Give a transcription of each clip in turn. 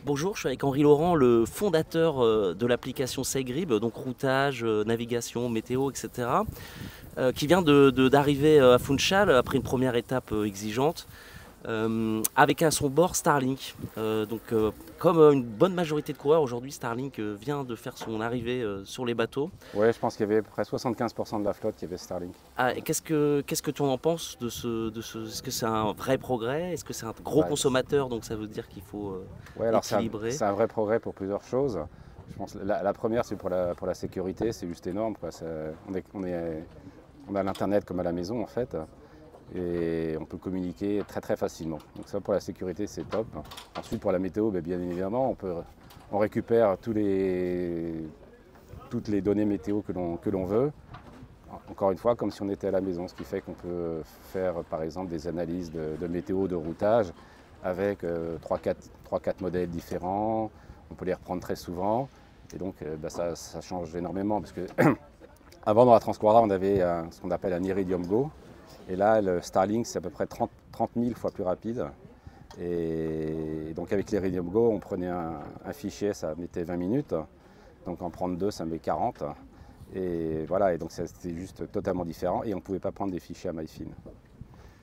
Bonjour, je suis avec Henri Laurent, le fondateur de l'application Segrib, donc routage, navigation, météo, etc., qui vient d'arriver à Funchal après une première étape exigeante, avec à son bord Starlink. Comme une bonne majorité de coureurs aujourd'hui, Starlink vient de faire son arrivée sur les bateaux. Ouais, je pense qu'il y avait à peu près 75% de la flotte qui avait Starlink. Ah, et qu'est-ce que tu en penses est-ce que c'est un vrai progrès? Est-ce que c'est un gros Bah, consommateur, donc ça veut dire qu'il faut ouais, alors équilibrer? c'est un vrai progrès pour plusieurs choses. Je pense que la première, c'est pour la sécurité, c'est juste énorme, quoi. On a l'Internet comme à la maison, en fait, et on peut communiquer très très facilement. Donc ça, pour la sécurité, c'est top. Ensuite, pour la météo, bien évidemment, on récupère toutes les données météo que l'on veut. Encore une fois, comme si on était à la maison, ce qui fait qu'on peut faire par exemple des analyses de météo, de routage avec 3-4 modèles différents. On peut les reprendre très souvent et donc ça change énormément parce que avant dans la Transcorda on avait ce qu'on appelle un Iridium Go et là le Starlink c'est à peu près 30 000 fois plus rapide. Et donc avec l'Iridium Go on prenait un fichier, ça mettait 20 minutes, donc en prendre deux ça met 40. Et voilà, et donc c'était juste totalement différent et on ne pouvait pas prendre des fichiers à MyFin.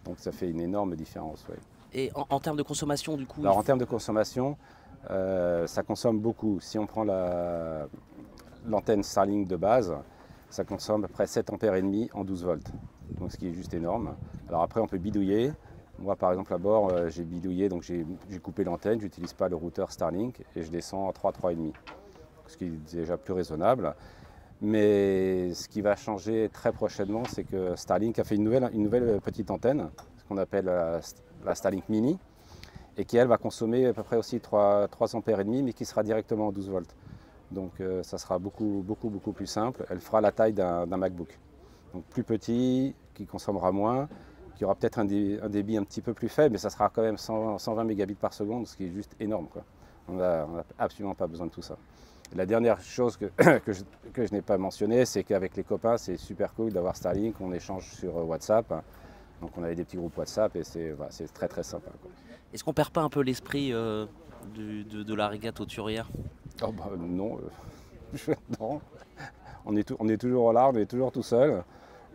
Donc ça fait une énorme différence. Ouais. Et en termes de consommation, du coup, Alors en termes de consommation, ça consomme beaucoup. Si on prend l'antenne Starlink de base, ça consomme à peu près 7 ampères et demi en 12 volts. Donc ce qui est juste énorme. Alors après on peut bidouiller. Moi par exemple à bord j'ai bidouillé, donc j'ai coupé l'antenne, j'utilise pas le routeur Starlink et je descends à 3,5. Ce qui est déjà plus raisonnable. Mais ce qui va changer très prochainement, c'est que Starlink a fait une nouvelle petite antenne, ce qu'on appelle la Starlink Mini, et qui elle va consommer à peu près aussi 3 ampères et demi, mais qui sera directement en 12 volts. Donc ça sera beaucoup plus simple. Elle fera la taille d'un MacBook. Donc plus petit, qui consommera moins, qui aura peut-être un débit un petit peu plus faible, mais ça sera quand même 120 mégabits par seconde, ce qui est juste énorme, quoi. On n'a absolument pas besoin de tout ça. La dernière chose que je n'ai pas mentionné, c'est qu'avec les copains, c'est super cool d'avoir Starlink. On échange sur WhatsApp. Donc on avait des petits groupes WhatsApp et c'est très très sympa, quoi. est-ce qu'on perd pas un peu l'esprit de la régate hauturière? Oh bah non, non. On est toujours au large, on est toujours tout seul.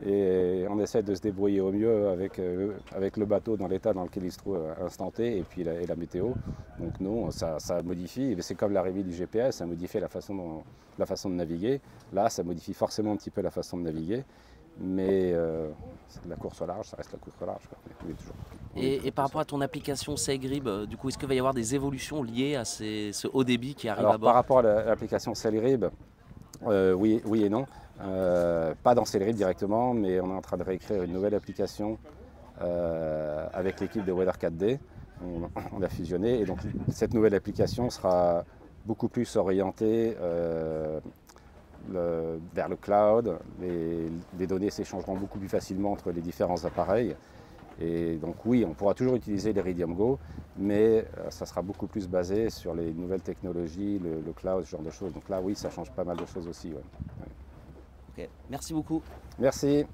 Et on essaie de se débrouiller au mieux avec le bateau dans l'état dans lequel il se trouve à l'instant T et puis la météo. Donc non, ça modifie, c'est comme l'arrivée du GPS, ça modifie la façon de naviguer. Là, ça modifie forcément un petit peu la façon de naviguer, mais la course au large, ça reste la course au large, quoi. Et par rapport à ton application Segrib, du coup, est-ce qu'il va y avoir des évolutions liées à ce haut débit qui arrive à Alors par bord? rapport à l'application Cellrib, oui et non. Pas dans Cellrib directement, mais on est en train de réécrire une nouvelle application avec l'équipe de Weather 4D. On a fusionné et donc cette nouvelle application sera beaucoup plus orientée vers le cloud. Les données s'échangeront beaucoup plus facilement entre les différents appareils. Et donc oui, on pourra toujours utiliser l'Iridium Go, mais ça sera beaucoup plus basé sur les nouvelles technologies, le cloud, ce genre de choses. Donc là, oui, ça change pas mal de choses aussi. Ouais. Ok, merci beaucoup. Merci.